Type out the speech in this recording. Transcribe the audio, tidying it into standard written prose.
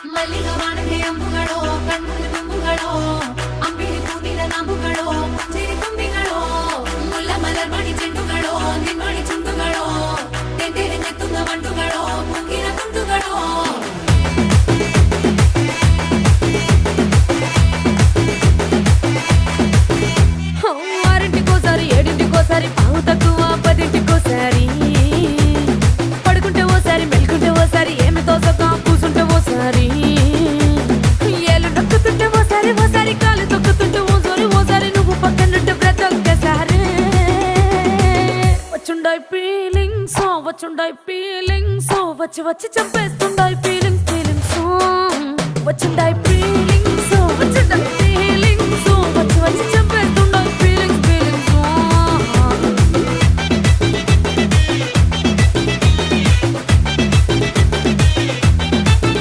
ಮಲ್ಲಿಗ ವಾಣಗೆ ಅಂಬುಗಳೋ ಕಣ್ಮುಡಿ ತುಂಬುಗಳೋ ಅಂಬಿಳಿ ಹೂವಿನ ನಾಂಬುಗಳೋ ಚಿರಿ ತುಂಬಿಗಳೋ ಮುಲ್ಲ ಮಲರ್ ಮಣಿ ಚೆಂಡುಗಳೋ ನಿಮ್ಮಣಿ ಚುಂಡುಗಳೋ ತೆಂಡೆರೆ ನೆತ್ತುಂಗ ಮಂಡುಗಳೋ ಮುಗ್ಗಿನ ತುಂಡುಗಳೋ ఆరింటికోసారి ఏడింటికోసారి పావు తక్కువ పదింటికోసారి పడుకుంటే ఓసారి మెలుకుంటే ఓసారి ఏమి తోసక కూసుంటే ఓసారి ఏలు నొక్కుతుంటే ఓసారి ఓసారి కాలు తొక్కుతుంటే ఓసారి నువ్వు పక్కనుంటే ప్రతి ఒక్కసారి వచ్చుండాయి ఫీలింగ్స్ వచ్చి వచ్చి చంపేస్తుండాయి ఫీలింగ్స్